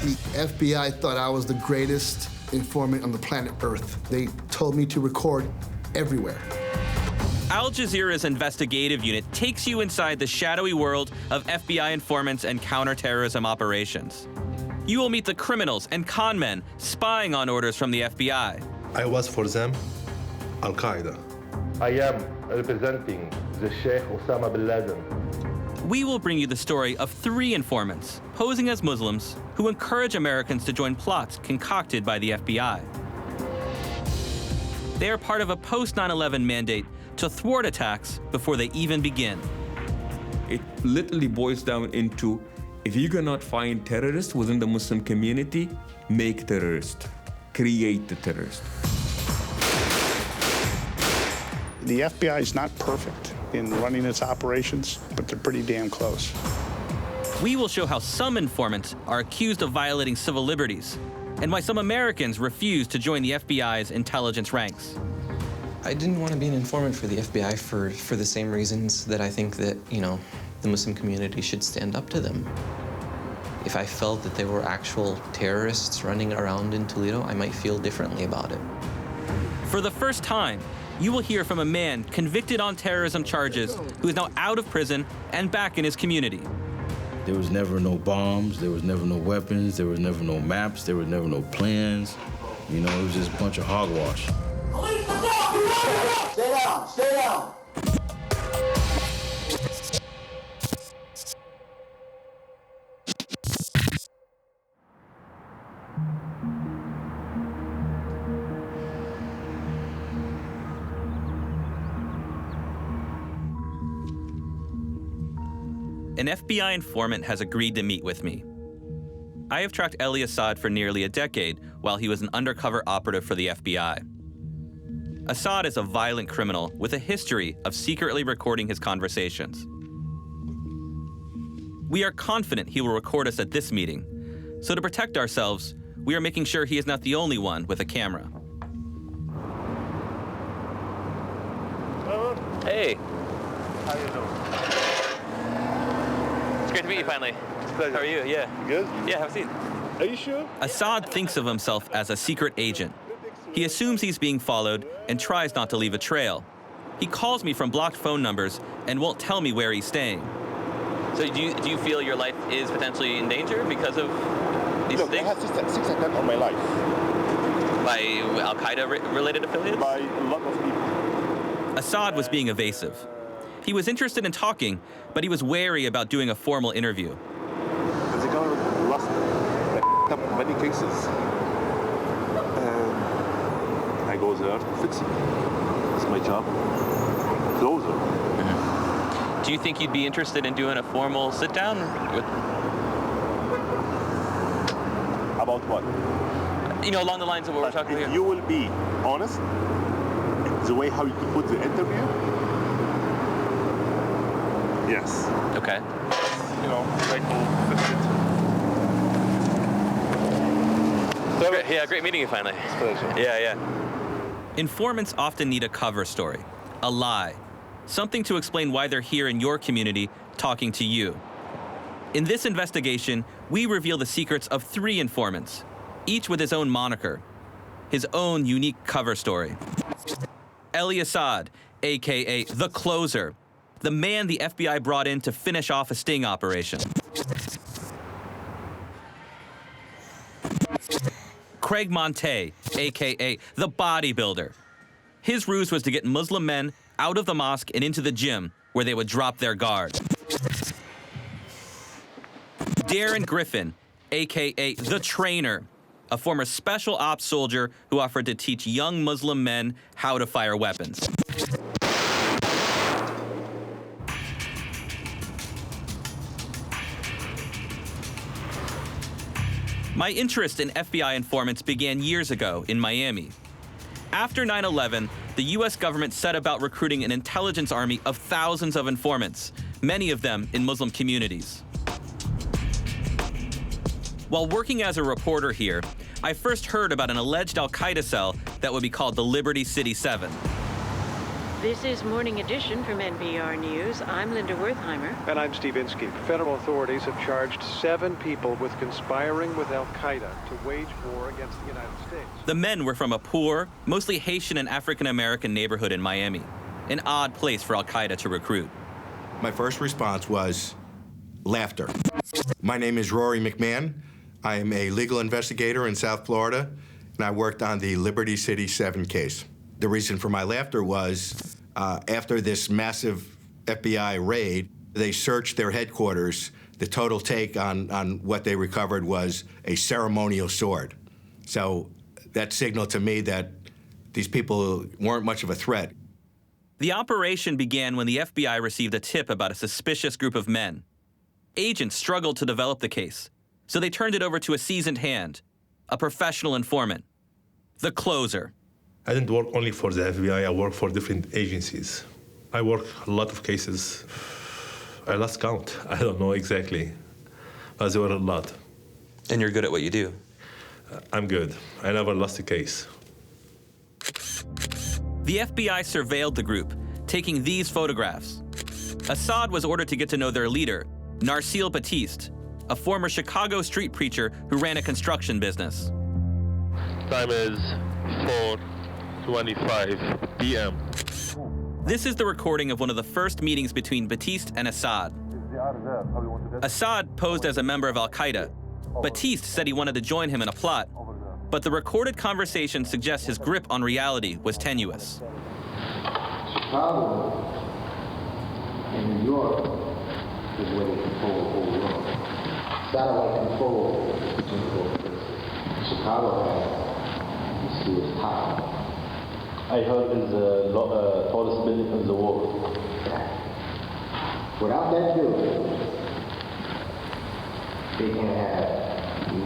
The FBI thought I was the greatest informant on the planet Earth. They told me to record everywhere. Al Jazeera's investigative unit takes you inside the shadowy world of FBI informants and counterterrorism operations. You will meet the criminals and con men spying on orders from the FBI. I was for them Al-Kaida. I am representing the Sheikh Osama bin Laden. We will bring you the story of 3 informants, posing as Muslims, who encourage Americans to join plots concocted by the FBI. They are part of a post-9/11 mandate to thwart attacks before they even begin. It literally boils down into, if you cannot find terrorists within the Muslim community, make terrorists, create the terrorist. The FBI is not perfect in running its operations, but they're pretty damn close. We will show how some informants are accused of violating civil liberties, and why some Americans refuse to join the FBI's intelligence ranks. I didn't want to be an informant for the FBI for the same reasons that I think that, the Muslim community should stand up to them. If I felt that there were actual terrorists running around in Toledo, I might feel differently about it. For the first time, you will hear from a man convicted on terrorism charges who is now out of prison and back in his community. There was never no bombs, there was never no weapons, there was never no maps, there was never no plans. It was just a bunch of hogwash. Stay down, stay down. An FBI informant has agreed to meet with me. I have tracked Eli Assad for nearly a decade while he was an undercover operative for the FBI. Assad is a violent criminal with a history of secretly recording his conversations. We are confident he will record us at this meeting, so to protect ourselves, we are making sure he is not the only one with a camera. Hey. How you doing? It's great to meet you finally. It's a pleasure. How are you? Yeah. You good? Yeah, have a seat. Are you sure? Assad thinks of himself as a secret agent. He assumes he's being followed and tries not to leave a trail. He calls me from blocked phone numbers and won't tell me where he's staying. So do you feel your life is potentially in danger because of these things? I had 6 attempts on my life. By Al-Qaida related affiliates? By a lot of people. Assad was being evasive. He was interested in talking, but he was wary about doing a formal interview. The government lost many cases. I go there to fix it. It's my job. Closer. Mm-hmm. Do you think you'd be interested in doing a formal sit-down with... About what? Along the lines of what we're talking about here. You will be honest, the way how you put the interview, yes. Okay. Like to fix it. Yeah, great meeting you finally. It's a pleasure. Yeah. Informants often need a cover story, a lie, something to explain why they're here in your community talking to you. In this investigation, we reveal the secrets of 3 informants, each with his own moniker, his own unique cover story. Eli Assad, aka The Closer, the man the FBI brought in to finish off a sting operation. Craig Monte, aka The Bodybuilder. His ruse was to get Muslim men out of the mosque and into the gym, where they would drop their guard. Darren Griffin, aka The Trainer, a former special ops soldier who offered to teach young Muslim men how to fire weapons. My interest in FBI informants began years ago in Miami. After 9/11, the US government set about recruiting an intelligence army of thousands of informants, many of them in Muslim communities. While working as a reporter here, I first heard about an alleged Al-Qaida cell that would be called the Liberty City 7. This is Morning Edition from NPR News. I'm Linda Wertheimer. And I'm Steve Inskeep. Federal authorities have charged 7 people with conspiring with Al-Kaida to wage war against the United States. The men were from a poor, mostly Haitian and African-American neighborhood in Miami, an odd place for Al-Qaeda to recruit. My first response was laughter. My name is Rory McMahon. I am a legal investigator in South Florida, and I worked on the Liberty City 7 case. The reason for my laughter was after this massive FBI raid, they searched their headquarters. The total take on what they recovered was a ceremonial sword. So that signaled to me that these people weren't much of a threat. The operation began when the FBI received a tip about a suspicious group of men. Agents struggled to develop the case, so they turned it over to a seasoned hand, a professional informant, the closer. I didn't work only for the FBI, I worked for different agencies. I worked a lot of cases. I lost count. I don't know exactly, but there were a lot. And you're good at what you do? I'm good. I never lost a case. The FBI surveilled the group, taking these photographs. Assad was ordered to get to know their leader, Narsil Batiste, a former Chicago street preacher who ran a construction business. Time is 4:25 p.m. This is the recording of one of the first meetings between Batiste and Assad. Assad posed as a member of Al-Qaeda. Batiste said he wanted to join him in a plot, but the recorded conversation suggests his grip on reality was tenuous. Chicago and New York is where they control the whole world. Satellite control Chicago has, you see, is high. I heard it's the tallest building in the world. Without that building, they can have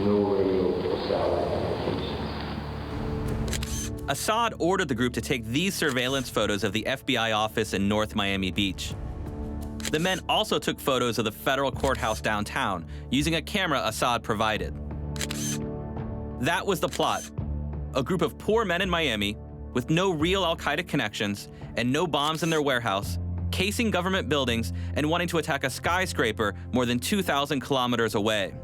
no radio or satellite communications. Assad ordered the group to take these surveillance photos of the FBI office in North Miami Beach. The men also took photos of the federal courthouse downtown using a camera Assad provided. That was the plot. A group of poor men in Miami with no real Al-Qaeda connections and no bombs in their warehouse, casing government buildings and wanting to attack a skyscraper more than 2,000 kilometers away.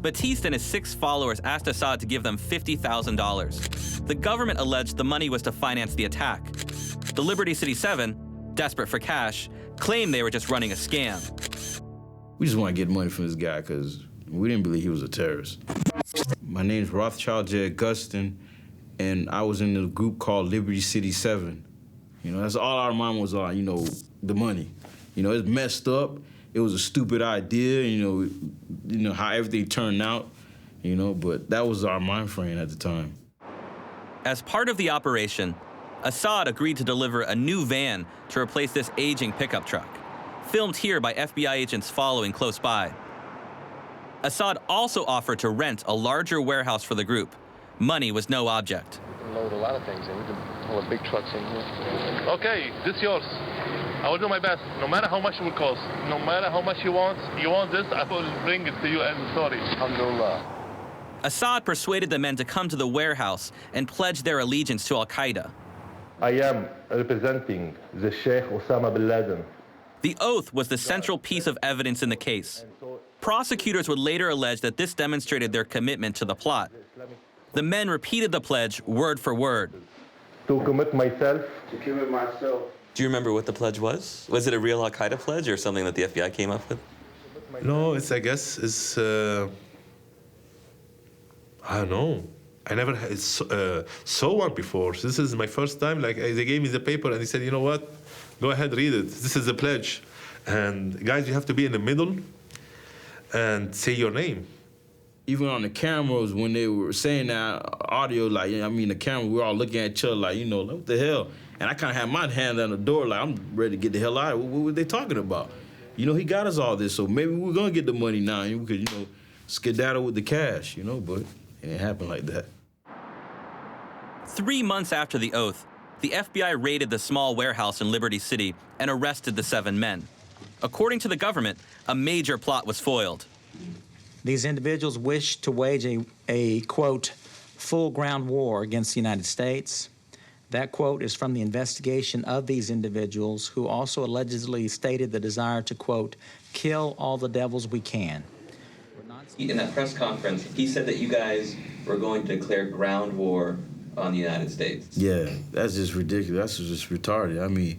Batiste and his 6 followers asked Assad to give them $50,000. The government alleged the money was to finance the attack. The Liberty City 7, desperate for cash, claimed they were just running a scam. We just want to get money from this guy because we didn't believe he was a terrorist. My name's Rothschild J. Augustin, and I was in a group called Liberty City 7. You know, that's all our mind was on, you know, the money. You know, it's messed up. It was a stupid idea, you know how everything turned out, you know, but that was our mind frame at the time. As part of the operation, Assad agreed to deliver a new van to replace this aging pickup truck, filmed here by FBI agents following close by. Assad also offered to rent a larger warehouse for the group. Money was no object. We can load a lot of things in. We can pull the big trucks in here. Okay, this is yours. I will do my best, no matter how much it will cost. No matter how much you want this, I will bring it to you as a story. Alhamdulillah. Assad persuaded the men to come to the warehouse and pledge their allegiance to Al-Qaeda. I am representing the Sheikh Osama bin Laden. The oath was the central piece of evidence in the case. Prosecutors would later allege that this demonstrated their commitment to the plot. The men repeated the pledge word for word. To commit myself. To commit myself. Do you remember what the pledge was? Was it a real Al-Qaeda pledge or something that the FBI came up with? No, I guess it's, I don't know. I never saw one before. This is my first time. Like, they gave me the paper and they said, you know what? Go ahead, read it. This is the pledge. And guys, you have to be in the middle and say your name. Even on the cameras, when they were saying that audio, like, I mean, the camera, we were all looking at each other like, you know, what the hell? And I kind of had my hand on the door like, I'm ready to get the hell out. What were they talking about? You know, he got us all this, so maybe we're going to get the money now. We could, you know, skedaddle with the cash, you know, but it didn't happen like that. 3 months after the oath, the FBI raided the small warehouse in Liberty City and arrested the 7 men. According to the government, a major plot was foiled. These individuals wished to wage a quote, full ground war against the United States. That quote is from the investigation of these individuals who also allegedly stated the desire to, quote, kill all the devils we can. In that press conference, he said that you guys were going to declare ground war on the United States. Yeah, that's just ridiculous. That's just retarded. I mean,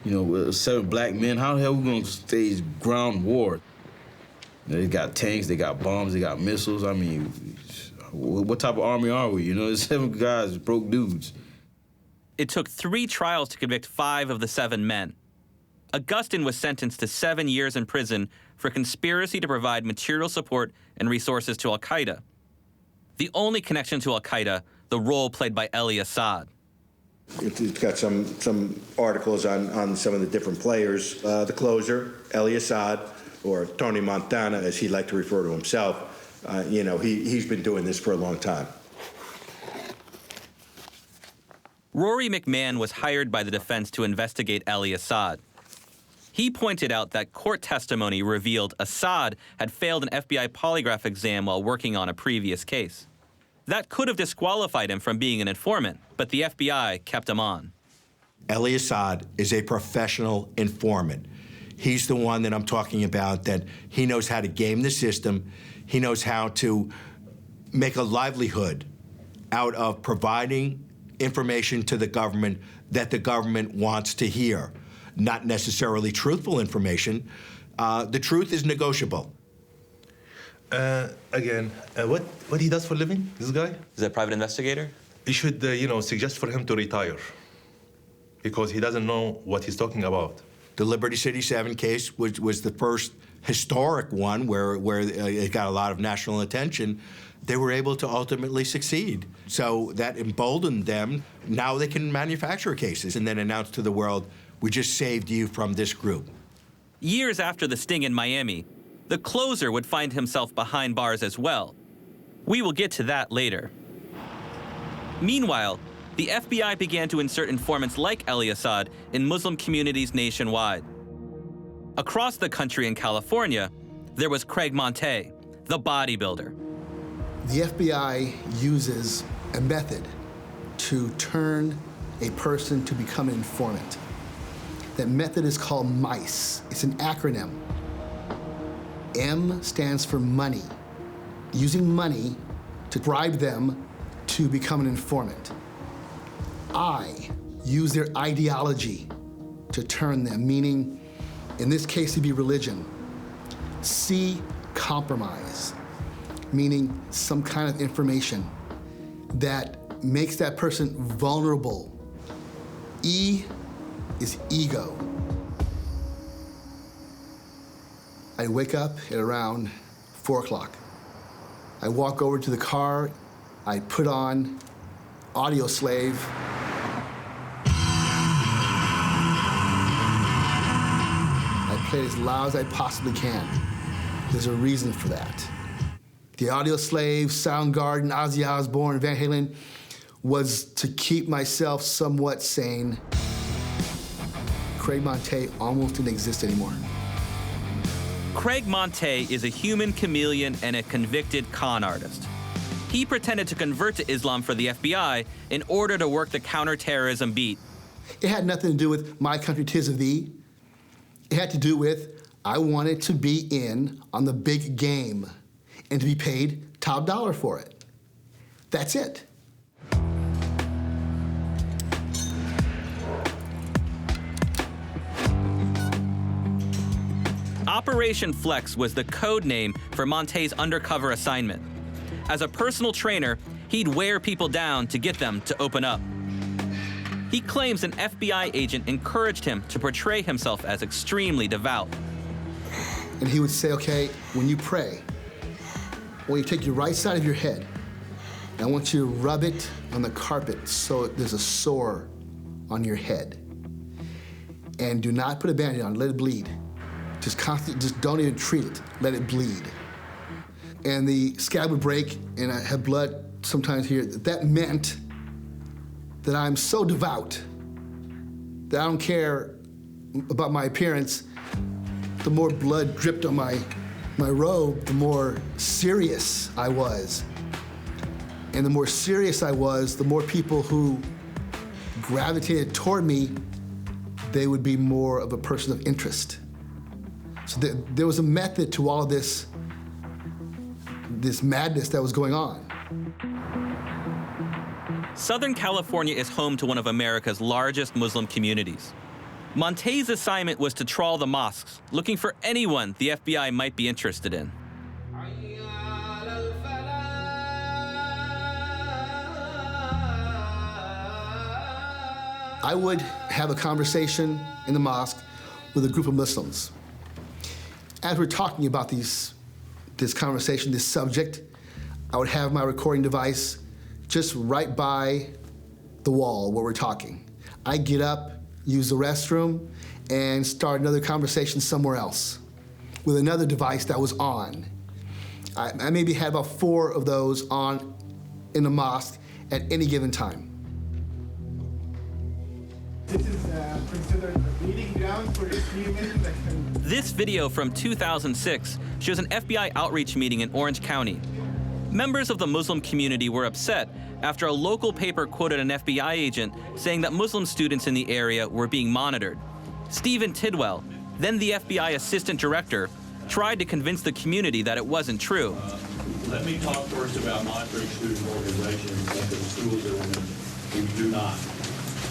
you know, with 7 black men, how the hell are we going to stage ground war? You know, they got tanks, they got bombs, they got missiles. I mean, what type of army are we? You know, there's 7 guys, broke dudes. It took 3 trials to convict 5 of the 7 men. Augustine was sentenced to 7 years in prison for conspiracy to provide material support and resources to Al-Kaida. The only connection to Al-Qaeda, the role played by Eli Assad. It's got some articles on some of the different players. The closer, Eli Assad, or Tony Montana, as he liked to refer to himself. You know, he's been doing this for a long time. Rory McMahon was hired by the defense to investigate Eli Assad. He pointed out that court testimony revealed Assad had failed an FBI polygraph exam while working on a previous case. That could have disqualified him from being an informant, but the FBI kept him on. Eli Assad is a professional informant. He's the one that I'm talking about, that he knows how to game the system. He knows how to make a livelihood out of providing information to the government that the government wants to hear. Not necessarily truthful information. The truth is negotiable. Again, what he does for a living, this guy? Is that a private investigator? You should, suggest for him to retire, because he doesn't know what he's talking about. The Liberty City 7 case was the first historic one where it got a lot of national attention. They were able to ultimately succeed. So that emboldened them. Now they can manufacture cases and then announce to the world, we just saved you from this group. Years after the sting in Miami, the closer would find himself behind bars as well. We will get to that later. Meanwhile, the FBI began to insert informants like Eli Assad in Muslim communities nationwide. Across the country in California, there was Craig Monte, the bodybuilder. The FBI uses a method to turn a person to become an informant. That method is called MICE. It's an acronym. M stands for money. Using money to bribe them to become an informant. I use their ideology to turn them, meaning, in this case, it'd be religion. C, compromise, meaning some kind of information that makes that person vulnerable. E is ego. I wake up at around 4 o'clock. I walk over to the car, I put on Audio Slave. I play it as loud as I possibly can. There's a reason for that. The Audio Slave, Soundgarden, Ozzy Osbourne, Van Halen was to keep myself somewhat sane. Craig Monte almost didn't exist anymore. Craig Monte is a human chameleon and a convicted con artist. He pretended to convert to Islam for the FBI in order to work the counterterrorism beat. It had nothing to do with my country 'tis of thee. It had to do with I wanted to be in on the big game and to be paid top dollar for it. That's it. Operation Flex was the code name for Monte's undercover assignment. As a personal trainer, he'd wear people down to get them to open up. He claims an FBI agent encouraged him to portray himself as extremely devout. And he would say, okay, when you pray, when you take your right side of your head, I want you to rub it on the carpet so there's a sore on your head. And do not put a Band-Aid on, let it bleed. Just don't even treat it, let it bleed. And the scab would break and I had blood sometimes here. That meant that I'm so devout that I don't care about my appearance. The more blood dripped on my robe, the more serious I was. And the more serious I was, the more people who gravitated toward me, they would be more of a person of interest. So there was a method to all of this madness that was going on. Southern California is home to one of America's largest Muslim communities. Monte's assignment was to trawl the mosques, looking for anyone the FBI might be interested in. I would have a conversation in the mosque with a group of Muslims. As we're talking about this conversation, this subject, I would have my recording device just right by the wall where we're talking. I get up, use the restroom, and start another conversation somewhere else with another device that was on. I maybe had about 4 of those on in the mosque at any given time. This is considered a meeting ground for extremism that can... This video from 2006 shows an FBI outreach meeting in Orange County. Members of the Muslim community were upset after a local paper quoted an FBI agent saying that Muslim students in the area were being monitored. Stephen Tidwell, then the FBI assistant director, tried to convince the community that it wasn't true. Let me talk first about monitoring student organizations at the schools that we're in. We do not.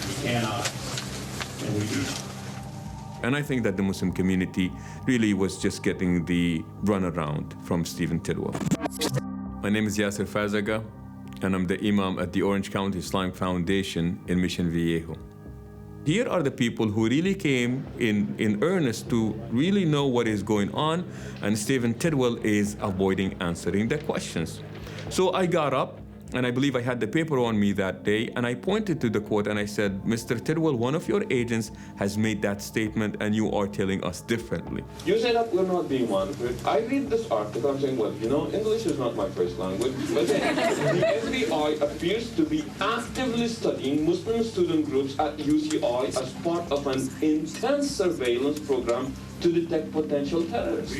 We cannot. And we do not. And I think that the Muslim community really was just getting the runaround from Stephen Tidwell. My name is Yasser Fazaga, and I'm the Imam at the Orange County Islamic Foundation in Mission Viejo. Here are the people who really came in earnest to really know what is going on, and Stephen Tidwell is avoiding answering the questions. So I got up, and I believe I had the paper on me that day, and I pointed to the quote and I said, Mr. Tidwell, one of your agents has made that statement and you are telling us differently. You say that we're not being monitored. I read this article, I'm saying, well, you know, English is not my first language, but the FBI appears to be actively studying Muslim student groups at UCI as part of an intense surveillance program to detect potential terrorists.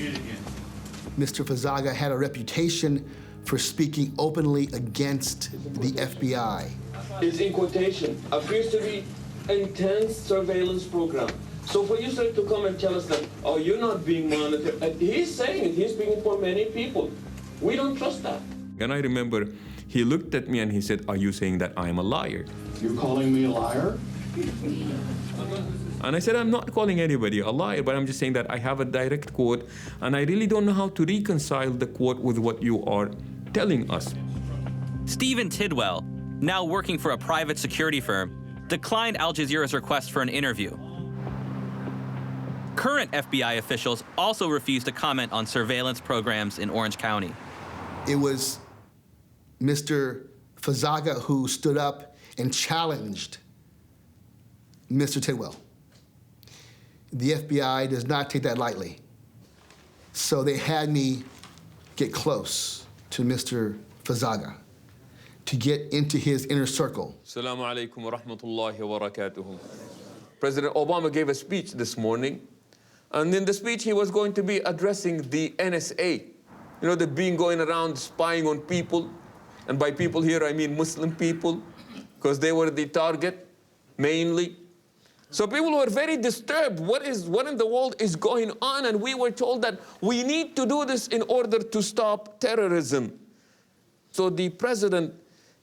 Mr. Fazaga had a reputation for speaking openly against the FBI. It's in quotation, appears to be intense surveillance program. So for you, sir, to come and tell us that, oh, you're not being monitored, he's saying it, he's speaking for many people. We don't trust that. And I remember he looked at me and he said, are you saying that I'm a liar? You're calling me a liar? And I said, I'm not calling anybody a liar, but I'm just saying that I have a direct quote, and I really don't know how to reconcile the quote with what you are telling us. Stephen Tidwell, now working for a private security firm, declined Al Jazeera's request for an interview. Current FBI officials also refused to comment on surveillance programs in Orange County. It was Mr. Fazaga who stood up and challenged Mr. Tidwell. The FBI does not take that lightly. So they had me get close to Mr. Fazaga to get into his inner circle. Assalamu alaikum wa rahmatullahi wa barakatuhu. President Obama gave a speech this morning, and in the speech he was going to be addressing the NSA. You know, they've been going around spying on people, and by people here I mean Muslim people, because they were the target, mainly. So people were very disturbed. What in the world is going on? And we were told that we need to do this in order to stop terrorism. So the president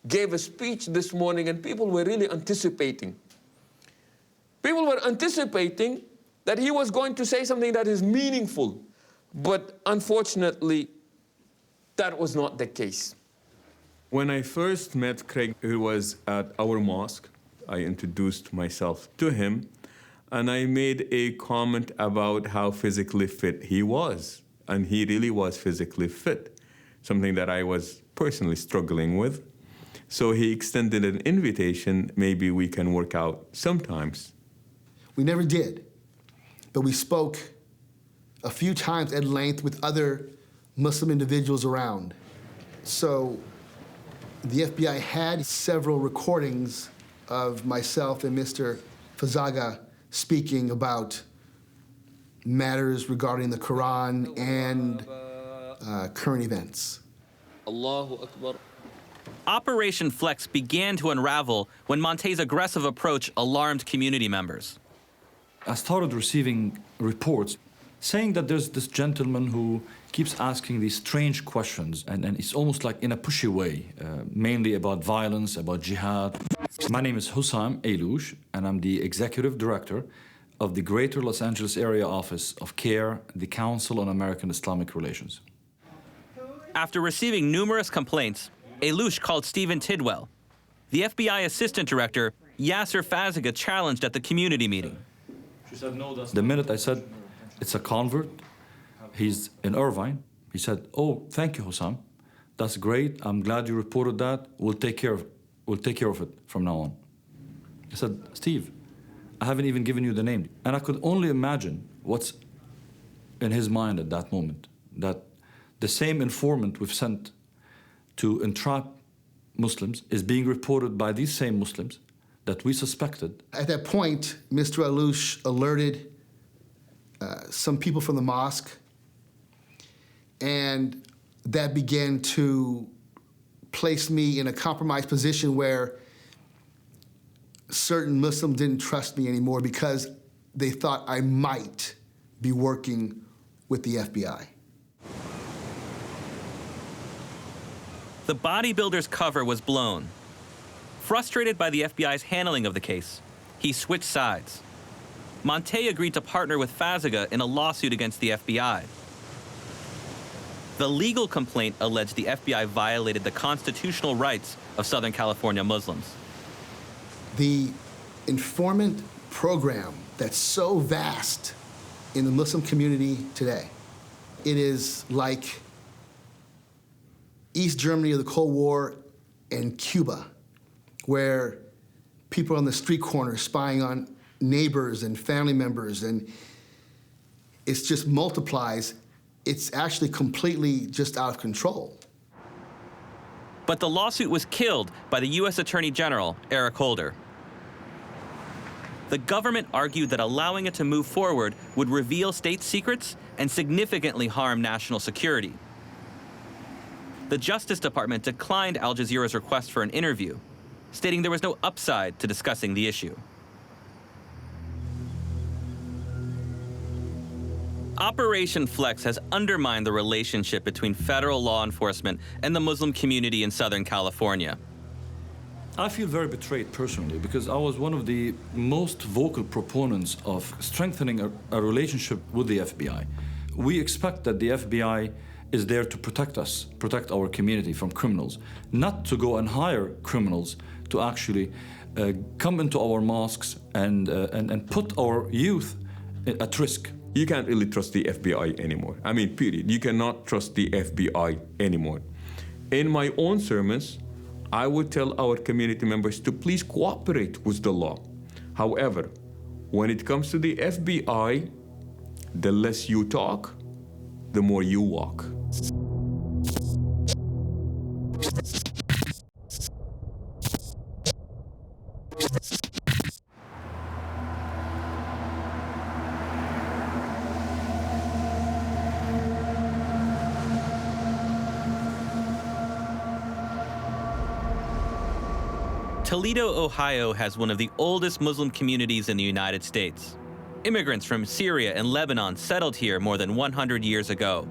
gave a speech this morning, and people were really anticipating. People were anticipating that he was going to say something that is meaningful. But unfortunately, that was not the case. When I first met Craig, he was at our mosque. I introduced myself to him, and I made a comment about how physically fit he was. And he really was physically fit, something that I was personally struggling with. So he extended an invitation, maybe we can work out sometimes. We never did, but we spoke a few times at length with other Muslim individuals around. So the FBI had several recordings of myself and Mr. Fazaga speaking about matters regarding the Quran and current events. Allahu Akbar. Operation Flex began to unravel when Monte's aggressive approach alarmed community members. I started receiving reports saying that there's this gentleman who keeps asking these strange questions, and it's almost like in a pushy way, mainly about violence, about jihad. My name is Hussam Ayloush, and I'm the executive director of the Greater Los Angeles Area Office of CARE, the Council on American Islamic Relations. After receiving numerous complaints, Ayloush called Stephen Tidwell. The FBI assistant director, Yasser Fazaga, challenged at the community meeting. She said, no, the minute I said, it's a convert, he's in Irvine, he said, oh, thank you, Hussam. That's great. I'm glad you reported that. We'll take care of it from now on. I said, Steve, I haven't even given you the name. And I could only imagine what's in his mind at that moment, that the same informant we've sent to entrap Muslims is being reported by these same Muslims that we suspected. At that point, Mr. Ayloush alerted some people from the mosque, and that began to place me in a compromised position where certain Muslims didn't trust me anymore because they thought I might be working with the FBI. The bodybuilder's cover was blown. Frustrated by the FBI's handling of the case, he switched sides. Monte agreed to partner with Fazaga in a lawsuit against the FBI. The legal complaint alleged the FBI violated the constitutional rights of Southern California Muslims. The informant program that's so vast in the Muslim community today, it is like East Germany of the Cold War and Cuba, where people are on the street corner spying on neighbors and family members, and it just multiplies. It's actually completely just out of control. But the lawsuit was killed by the U.S. Attorney General, Eric Holder. The government argued that allowing it to move forward would reveal state secrets and significantly harm national security. The Justice Department declined Al Jazeera's request for an interview, stating there was no upside to discussing the issue. Operation Flex has undermined the relationship between federal law enforcement and the Muslim community in Southern California. I feel very betrayed personally because I was one of the most vocal proponents of strengthening a relationship with the FBI. We expect that the FBI is there to protect us, protect our community from criminals, not to go and hire criminals to actually come into our mosques and put our youth at risk. You can't really trust the FBI anymore. I mean, period. You cannot trust the FBI anymore. In my own sermons, I would tell our community members to please cooperate with the law. However, when it comes to the FBI, the less you talk, the more you walk. Toledo, Ohio has one of the oldest Muslim communities in the United States. Immigrants from Syria and Lebanon settled here more than 100 years ago.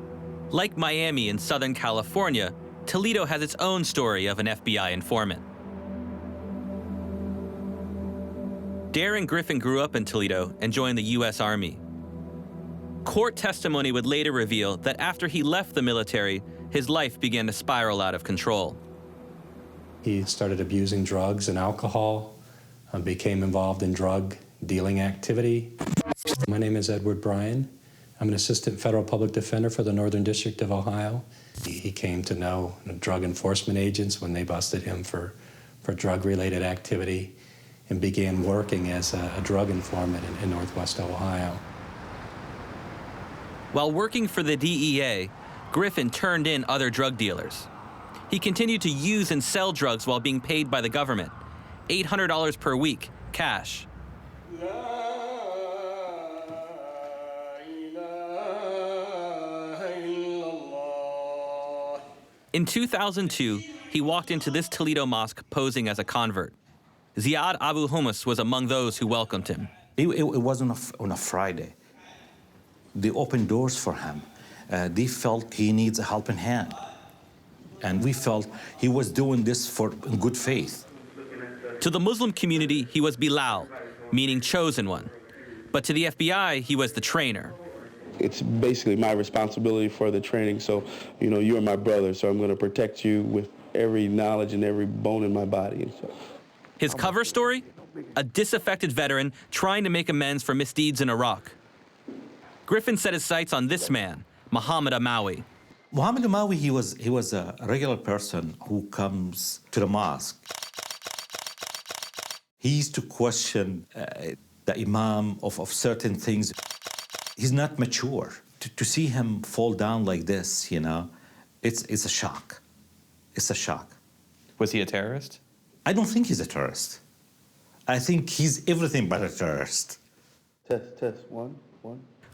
Like Miami in Southern California, Toledo has its own story of an FBI informant. Darren Griffin grew up in Toledo and joined the U.S. Army. Court testimony would later reveal that after he left the military, his life began to spiral out of control. He started abusing drugs and alcohol, became involved in drug dealing activity. My name is Edward Bryan. I'm an assistant federal public defender for the Northern District of Ohio. He came to know drug enforcement agents when they busted him for drug-related activity and began working as a drug informant in Northwest Ohio. While working for the DEA, Griffin turned in other drug dealers. He continued to use and sell drugs while being paid by the government, $800 per week, cash. In 2002, he walked into this Toledo mosque posing as a convert. Ziad Abu Hummus was among those who welcomed him. It was on a Friday. They opened doors for him. They felt he needs a helping hand. And we felt he was doing this in good faith. To the Muslim community, he was Bilal, meaning chosen one. But to the FBI, he was the trainer. It's basically my responsibility for the training. So, you are my brother, so I'm going to protect you with every knowledge and every bone in my body. So. His cover story? A disaffected veteran trying to make amends for misdeeds in Iraq. Griffin set his sights on this man, Muhammad Amawi. Muhammad Amawi, he was a regular person who comes to the mosque. He used to question the imam of certain things. He's not mature. To see him fall down like this, it's a shock. It's a shock. Was he a terrorist? I don't think he's a terrorist. I think he's everything but a terrorist. Test, one.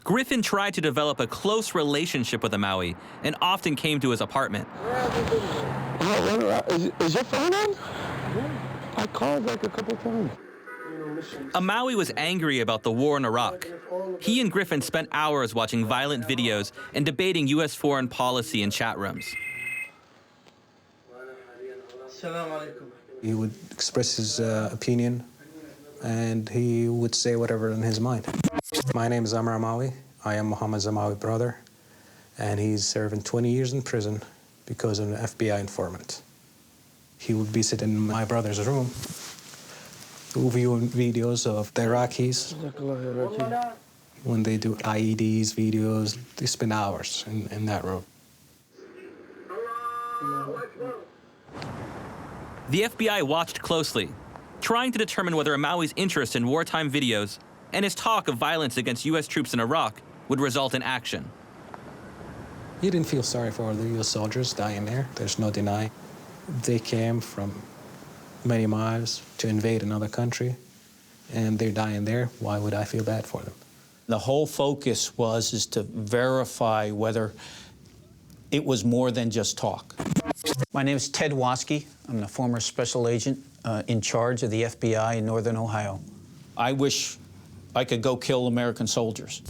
Griffin tried to develop a close relationship with Amawi and often came to his apartment. Is your phone on? I called like a couple times. Amawi was angry about the war in Iraq. He and Griffin spent hours watching violent videos and debating U.S. foreign policy in chat rooms. He would express his opinion, and he would say whatever in his mind. My name is Amr Amawi. I am Muhammad Amawi's brother, and he's serving 20 years in prison because of an FBI informant. He would be sitting in my brother's room, viewing videos of the Iraqis. When they do IEDs videos, they spend hours in that room. The FBI watched closely, trying to determine whether Amawi's interest in wartime videos and his talk of violence against U.S. troops in Iraq would result in action. You didn't feel sorry for the U.S. soldiers dying there. There's no denying. They came from many miles to invade another country, and they're dying there. Why would I feel bad for them? The whole focus is to verify whether it was more than just talk. My name is Ted Waskey. I'm the former special agent in charge of the FBI in Northern Ohio. I wish I could go kill American soldiers.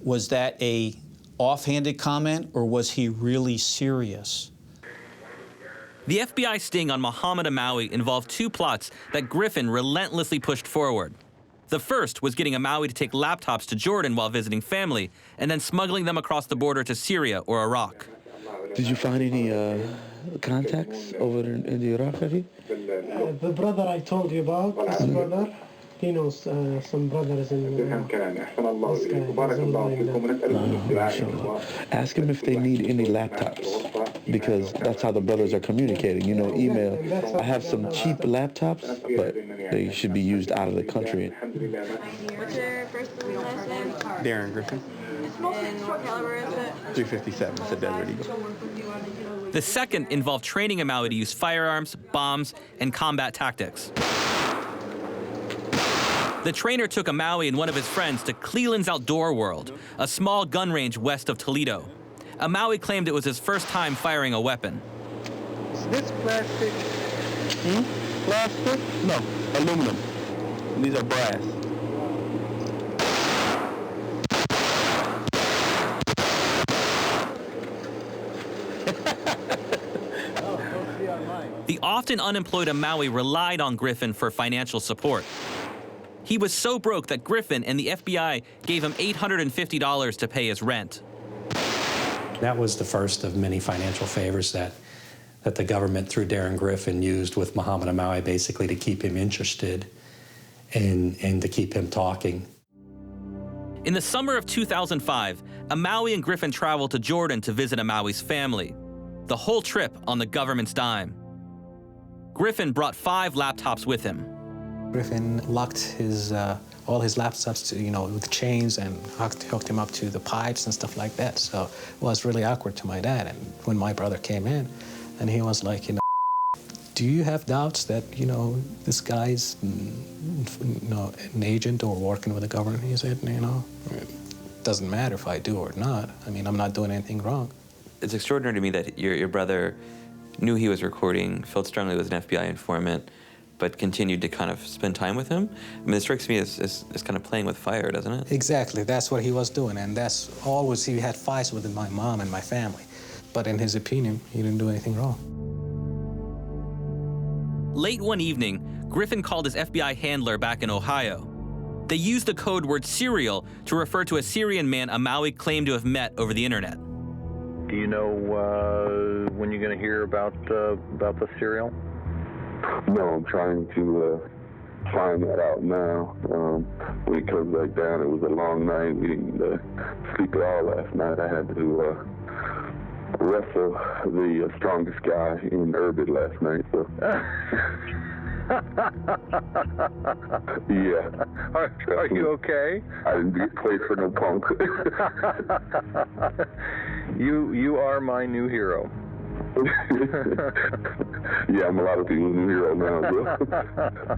Was that a offhanded comment, or was he really serious? The FBI sting on Muhammad Amawi involved two plots that Griffin relentlessly pushed forward. The first was getting Amawi to take laptops to Jordan while visiting family, and then smuggling them across the border to Syria or Iraq. Did you find any contacts over in the Iraq area? The brother I told you about, his brother, he knows some brothers in Ask him if they need any laptops, because that's how the brothers are communicating. Email. I have some cheap laptops, but they should be used out of the country. What's your first and last name? Darren Griffin. What caliber is it? 357. It's a Desert Eagle. The second involved training Amawi to use firearms, bombs, and combat tactics. The trainer took Amawi and one of his friends to Cleland's Outdoor World, a small gun range west of Toledo. Amawi claimed it was his first time firing a weapon. Is this plastic? Plastic? No, aluminum. These are brass. The often unemployed Amawi relied on Griffin for financial support. He was so broke that Griffin and the FBI gave him $850 to pay his rent. That was the first of many financial favors that the government, through Darren Griffin, used with Muhammad Amawi, basically to keep him interested and to keep him talking. In the summer of 2005, Amawi and Griffin traveled to Jordan to visit Amawi's family. The whole trip on the government's dime. Griffin brought 5 laptops with him. Griffin locked his all his laptops to, with chains and hooked him up to the pipes and stuff like that. So it was really awkward to my dad. And when my brother came in, and he was like, do you have doubts that, this guy's, an agent or working with the government? He said, it doesn't matter if I do or not. I mean, I'm not doing anything wrong. It's extraordinary to me that your brother knew he was recording, felt strongly was an FBI informant, but continued to kind of spend time with him? I mean, it strikes me as kind of playing with fire, doesn't it? Exactly, that's what he was doing, and that's always, he had fights with my mom and my family. But in his opinion, he didn't do anything wrong. Late one evening, Griffin called his FBI handler back in Ohio. They used the code word serial to refer to a Syrian man Amawi claimed to have met over the internet. Do you know when you're going to hear about the serial? No, I'm trying to find that out now. When it comes back down, it was a long night. We didn't sleep at all last night. I had to wrestle the strongest guy in Urban last night. So. Yeah. Are you okay? I didn't get played for no punk. You are my new hero. Yeah, I'm a lot of people's new hero now, bro.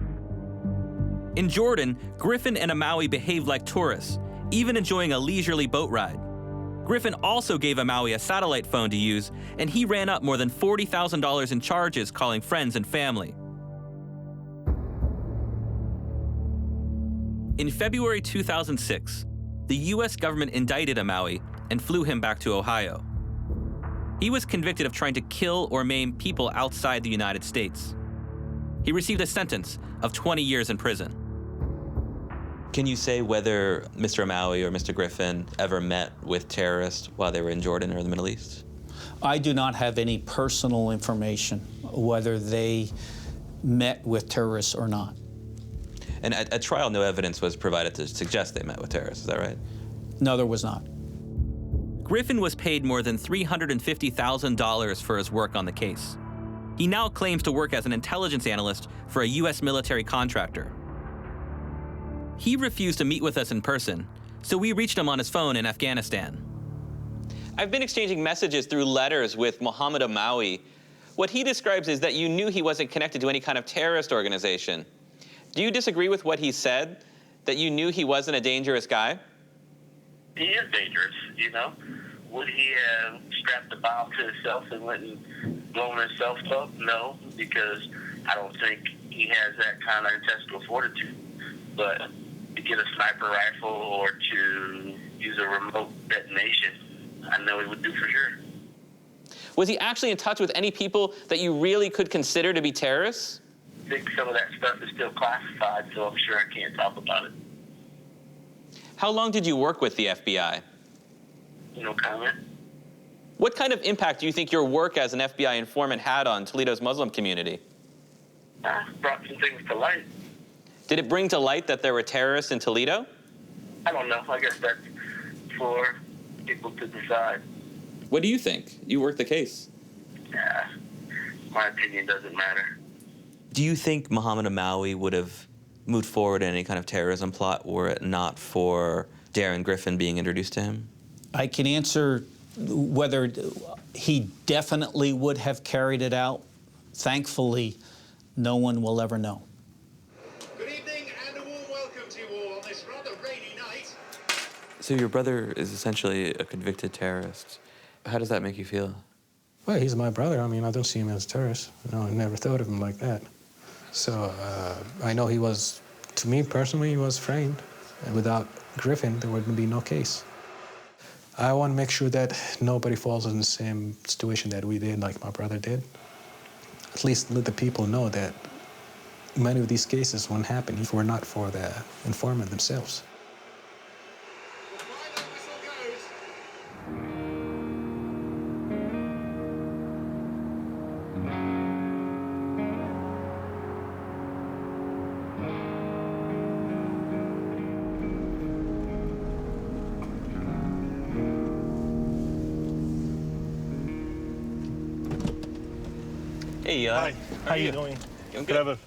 In Jordan, Griffin and Amawi behaved like tourists, even enjoying a leisurely boat ride. Griffin also gave Amawi a satellite phone to use, and he ran up more than $40,000 in charges calling friends and family. In February 2006, the US government indicted Amawi and flew him back to Ohio. He was convicted of trying to kill or maim people outside the United States. He received a sentence of 20 years in prison. Can you say whether Mr. Amawi or Mr. Griffin ever met with terrorists while they were in Jordan or the Middle East? I do not have any personal information whether they met with terrorists or not. And at trial, no evidence was provided to suggest they met with terrorists, is that right? No, there was not. Griffin was paid more than $350,000 for his work on the case. He now claims to work as an intelligence analyst for a US military contractor. He refused to meet with us in person, so we reached him on his phone in Afghanistan. I've been exchanging messages through letters with Mohammed Amawi. What he describes is that you knew he wasn't connected to any kind of terrorist organization. Do you disagree with what he said, that you knew he wasn't a dangerous guy? He is dangerous, you know. Would he have strapped a bomb to himself and went and blown himself up? No, because I don't think he has that kind of intestinal fortitude. But to get a sniper rifle or to use a remote detonation, I know he would do for sure. Was he actually in touch with any people that you really could consider to be terrorists? I think some of that stuff is still classified, so I'm sure I can't talk about it. How long did you work with the FBI? No comment. What kind of impact do you think your work as an FBI informant had on Toledo's Muslim community? Brought some things to light. Did it bring to light that there were terrorists in Toledo? I don't know. I guess that's for people to decide. What do you think? You worked the case. Yeah, my opinion doesn't matter. Do you think Mohammed Amawi would have moved forward in any kind of terrorism plot were it not for Darren Griffin being introduced to him? I can answer whether he definitely would have carried it out. Thankfully, no one will ever know. Good evening and a warm welcome to you all on this rather rainy night. So your brother is essentially a convicted terrorist. How does that make you feel? Well, he's my brother. I mean, I don't see him as a terrorist. No, I never thought of him like that. So I know he was, to me personally, he was framed. And without Griffin, there would be no case. I want to make sure that nobody falls in the same situation that we did, like my brother did. At least let the people know that many of these cases wouldn't happen if it were not for the informant themselves. Hey, Hi, how are you doing? Trevor.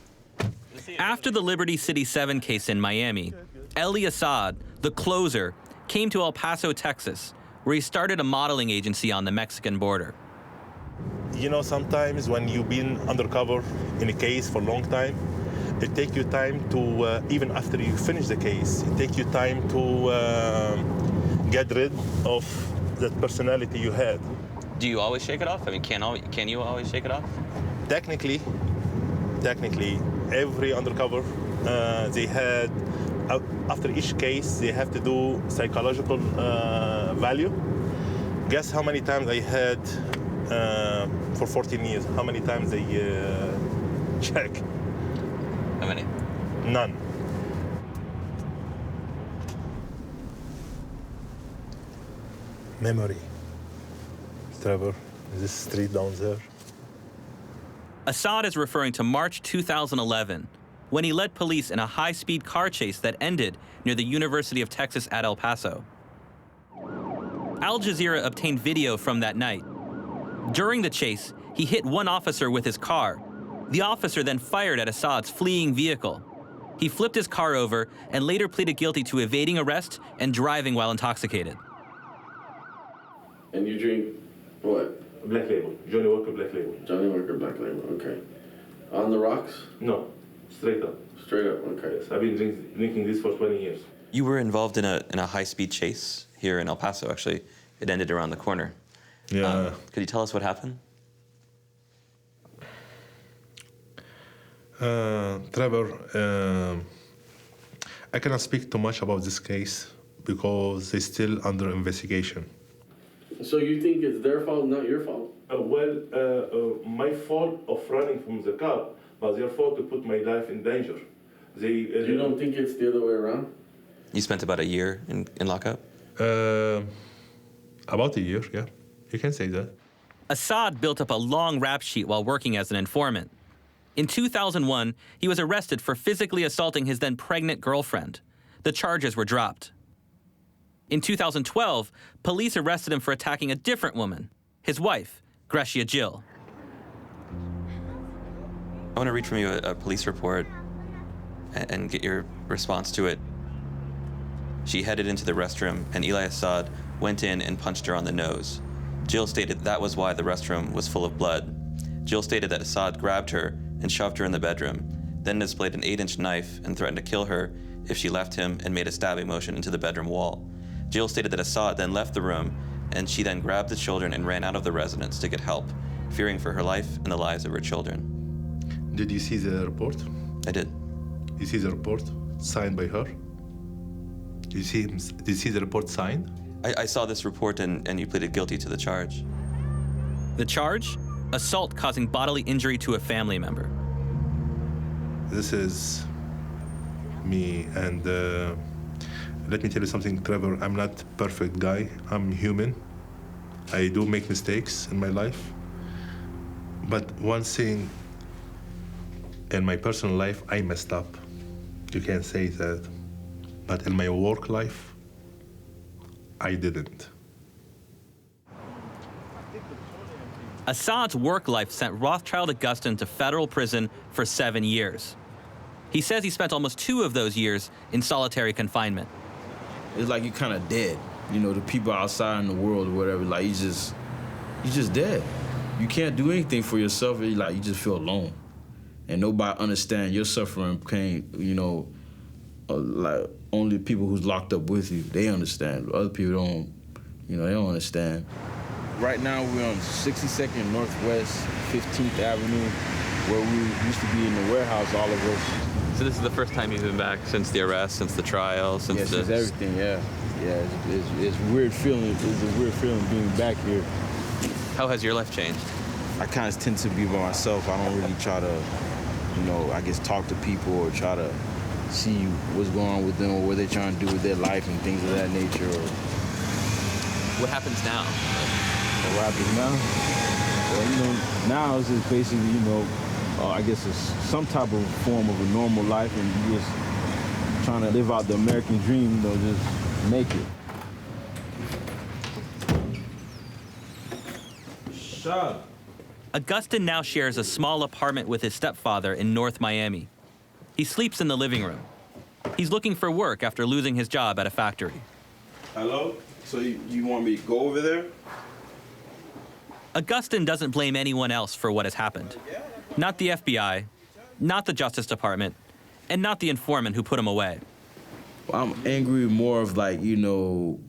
After the Liberty City 7 case in Miami, Eli Assad, the closer, came to El Paso, Texas, where he started a modeling agency on the Mexican border. You know, sometimes when you've been undercover in a case for a long time, it takes you time to, even after you finish the case, it takes you time to get rid of that personality you had. Do you always shake it off? I mean, can you always shake it off? Technically, every undercover, they had, after each case, they have to do psychological value. Guess how many times I had for 14 years, how many times they check? How many? None. Memory. Trevor, is this street down there? Assad is referring to March 2011, when he led police in a high-speed car chase that ended near the University of Texas at El Paso. Al Jazeera obtained video from that night. During the chase, he hit one officer with his car. The officer then fired at Assad's fleeing vehicle. He flipped his car over and later pleaded guilty to evading arrest and driving while intoxicated. And you drink what? Black Label. Johnny Walker Black Label. Johnny Walker Black Label, okay. On the rocks? No, straight up. Straight up, okay. Yes, I've been drinking this for 20 years. You were involved in a high-speed chase here in El Paso, actually. It ended around the corner. Yeah. Could you tell us what happened? Trevor, I cannot speak too much about this case because they're still under investigation. So you think it's their fault, not your fault? My fault of running from the cop was their fault to put my life in danger. You don't think it's the other way around? You spent about a year in lockup? About a year, yeah. You can say that. Assad built up a long rap sheet while working as an informant. In 2001, he was arrested for physically assaulting his then pregnant girlfriend. The charges were dropped. In 2012, police arrested him for attacking a different woman, his wife, Gracia Jill. I want to read from you a police report and get your response to it. She headed into the restroom, and Eli Assad went in and punched her on the nose. Jill stated that was why the restroom was full of blood. Jill stated that Assad grabbed her and shoved her in the bedroom, then displayed an 8-inch knife and threatened to kill her if she left him and made a stabbing motion into the bedroom wall. Jill stated that Assad then left the room, and she then grabbed the children and ran out of the residence to get help, fearing for her life and the lives of her children. Did you see the report? I did. You see the report signed by her? Did you see the report signed? I saw this report and you pleaded guilty to the charge. The charge? Assault causing bodily injury to a family member. This is me, and let me tell you something, Trevor. I'm not a perfect guy. I'm human. I do make mistakes in my life. But one thing, in my personal life, I messed up. You can't say that. But in my work life, I didn't. Assad's work life sent Rothschild Augustin to federal prison for 7 years. He says he spent almost 2 of those years in solitary confinement. It's like you're kind of dead. You know, the people outside in the world or whatever, like you're just dead. You can't do anything for yourself. You just feel alone. And nobody understands your suffering, pain, you know, like only people who's locked up with you, they understand. Other people don't, you know, they don't understand. Right now we're on 62nd Northwest 15th Avenue, where we used to be in the warehouse, all of us. So this is the first time you've been back since the arrest, since the trial, since since everything, yeah. Yeah, it's a weird feeling. It's a weird feeling being back here. How has your life changed? I kind of tend to be by myself. I don't really try to, you know, I guess talk to people or try to see what's going on with them or what they're trying to do with their life and things of that nature. What happens now? What happens now? Well, you know, now it's just basically, you know, I guess it's some type of form of a normal life, and you just trying to live out the American dream, you know, just make it. Shut. Augustin now shares a small apartment with his stepfather in North Miami. He sleeps in the living room. He's looking for work after losing his job at a factory. Hello? So you want me to go over there? Augustin doesn't blame anyone else for what has happened. Not the FBI, not the Justice Department, and not the informant who put him away. I'm angry more of like, you know,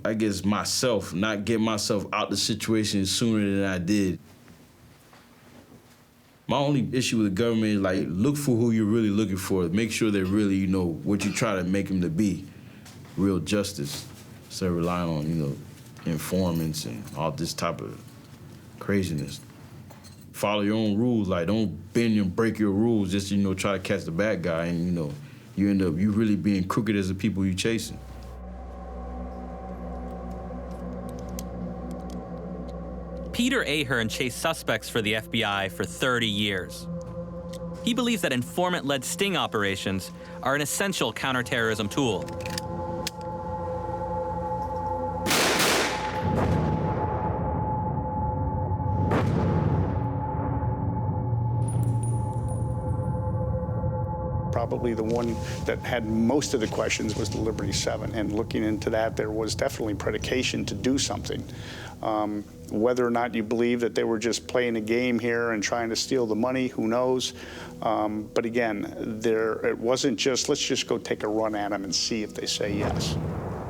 I guess, myself, not get myself out the situation sooner than I did. My only issue with the government is, like, look for who you're really looking for. Make sure they're really, you know, what you try to make them to be. Real justice. Instead of relying on, you know, informants and all this type of craziness. Follow your own rules. Like, don't bend and break your rules just, you know, try to catch the bad guy and, you know, you end up, you really being crooked as the people you're chasing. Peter Ahern chased suspects for the FBI for 30 years. He believes that informant-led sting operations are an essential counterterrorism tool. Probably the one that had most of the questions was the Liberty 7, and looking into that, there was definitely predication to do something. Whether or not you believe that they were just playing a game here and trying to steal the money, who knows? But again, it wasn't just, let's just go take a run at them and see if they say yes.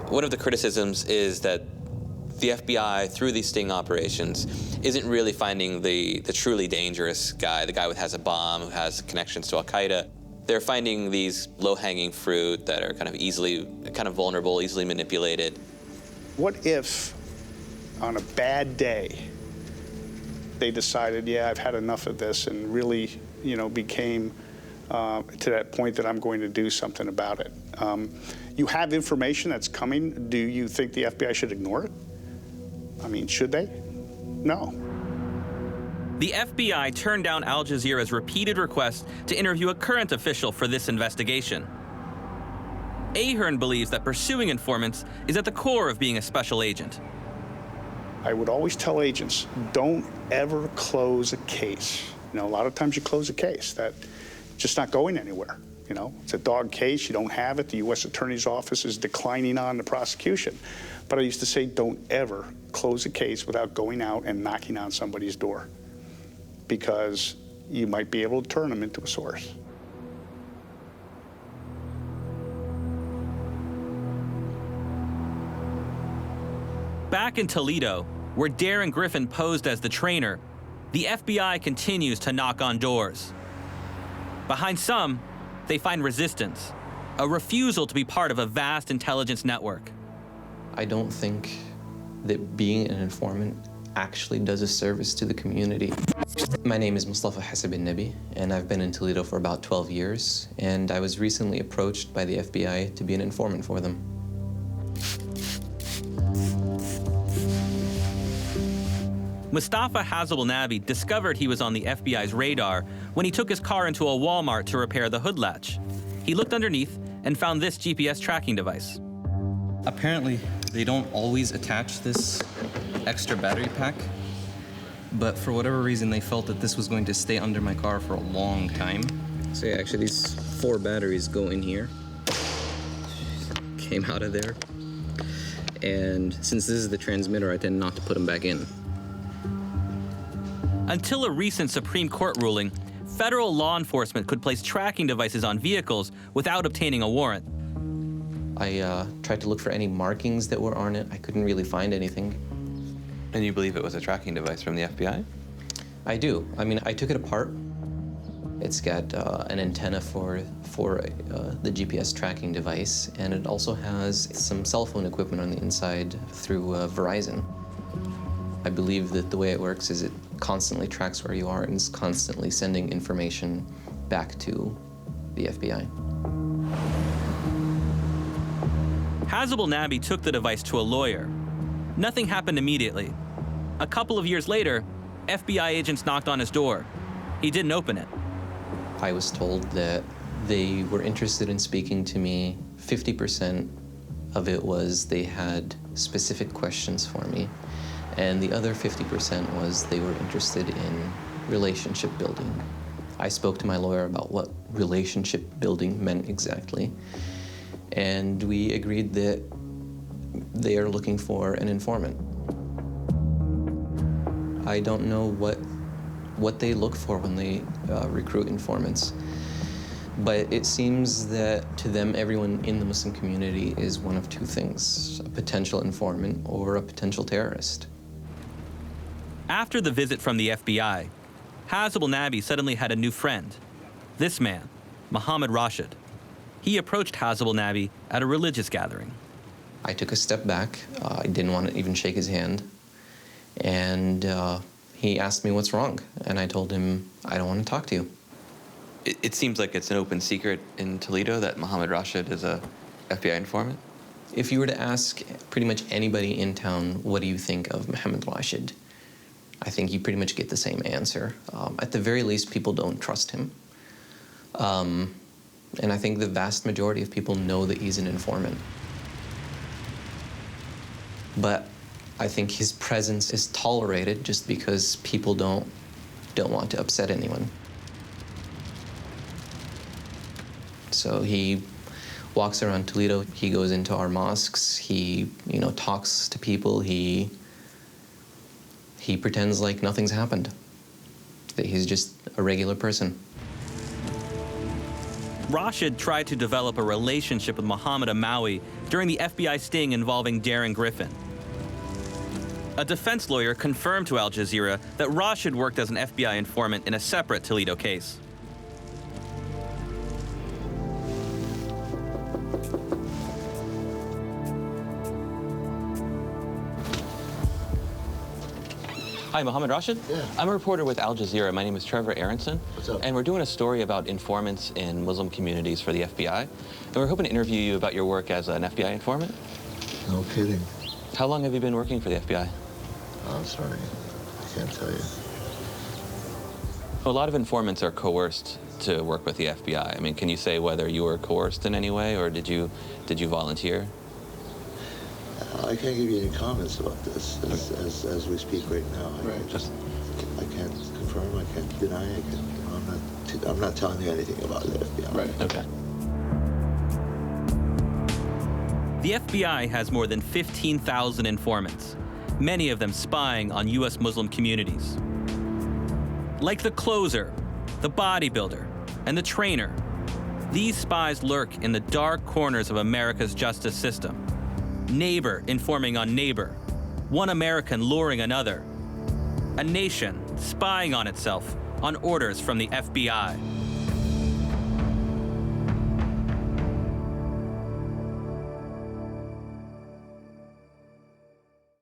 One of the criticisms is that the FBI, through these sting operations, isn't really finding the truly dangerous guy, the guy who has a bomb, who has connections to Al-Kaida. They're finding these low-hanging fruit that are kind of vulnerable, easily manipulated. What if, on a bad day, they decided, yeah, I've had enough of this, and really, you know, became to that point that I'm going to do something about it? You have information that's coming. Do you think the FBI should ignore it? I mean, should they? No. The FBI turned down Al Jazeera's repeated requests to interview a current official for this investigation. Ahern believes that pursuing informants is at the core of being a special agent. I would always tell agents, don't ever close a case. You know, a lot of times you close a case that's just not going anywhere. You know, it's a dog case, you don't have it, the U.S. Attorney's Office is declining on the prosecution. But I used to say, don't ever close a case without going out and knocking on somebody's door, because you might be able to turn them into a source. Back in Toledo, where Darren Griffin posed as the trainer, the FBI continues to knock on doors. Behind some, they find resistance, a refusal to be part of a vast intelligence network. I don't think that being an informant actually does a service to the community. My name is Mustafa Hasib al-Nabi, and I've been in Toledo for about 12 years, and I was recently approached by the FBI to be an informant for them. Mustafa Hasib al-Nabi discovered he was on the FBI's radar when he took his car into a Walmart to repair the hood latch. He looked underneath and found this GPS tracking device. Apparently, they don't always attach this extra battery pack, but for whatever reason, they felt that this was going to stay under my car for a long time. So yeah, actually these 4 batteries go in here, came out of there, and since this is the transmitter, I tend not to put them back in. Until a recent Supreme Court ruling, federal law enforcement could place tracking devices on vehicles without obtaining a warrant. I tried to look for any markings that were on it. I couldn't really find anything. And you believe it was a tracking device from the FBI? I do. I mean, I took it apart. It's got an antenna for the GPS tracking device, and it also has some cell phone equipment on the inside through Verizon. I believe that the way it works is it constantly tracks where you are and is constantly sending information back to the FBI. Hasib al-Nabi took the device to a lawyer. Nothing happened immediately. A couple of years later, FBI agents knocked on his door. He didn't open it. I was told that they were interested in speaking to me. 50% of it was they had specific questions for me, and the other 50% was they were interested in relationship building. I spoke to my lawyer about what relationship building meant exactly, and we agreed that they are looking for an informant. I don't know what they look for when they recruit informants. But it seems that to them, everyone in the Muslim community is one of two things: a potential informant or a potential terrorist. After the visit from the FBI, Hazib al-Nabi suddenly had a new friend. This man, Mohammed Rashid. He approached Hazib al-Nabi at a religious gathering. I took a step back. I didn't want to even shake his hand. And he asked me what's wrong. And I told him, I don't want to talk to you. It seems like it's an open secret in Toledo that Mohammed Rashid is a FBI informant. If you were to ask pretty much anybody in town, what do you think of Mohammed Rashid? I think you pretty much get the same answer. At the very least, people don't trust him. And I think the vast majority of people know that he's an informant. But I think his presence is tolerated just because people don't want to upset anyone. So he walks around Toledo, he goes into our mosques, he, talks to people, he pretends like nothing's happened, that he's just a regular person. Rashid tried to develop a relationship with Mohammed Amawi during the FBI sting involving Darren Griffin. A defense lawyer confirmed to Al Jazeera that Rashid worked as an FBI informant in a separate Toledo case. Hi, Mohammed Rashid. Yeah. I'm a reporter with Al Jazeera. My name is Trevor Aronson. What's up? And we're doing a story about informants in Muslim communities for the FBI. And we're hoping to interview you about your work as an FBI informant. No kidding. How long have you been working for the FBI? I'm sorry. I can't tell you. A lot of informants are coerced to work with the FBI. I mean, can you say whether you were coerced in any way, or did you volunteer? I can't give you any comments about this as we speak right now. I can't confirm, I can't deny, I'm not telling you anything about the FBI. Right. Okay. The FBI has more than 15,000 informants, many of them spying on U.S. Muslim communities. Like the closer, the bodybuilder, and the trainer, these spies lurk in the dark corners of America's justice system. Neighbor informing on neighbor, one American luring another, a nation spying on itself on orders from the FBI.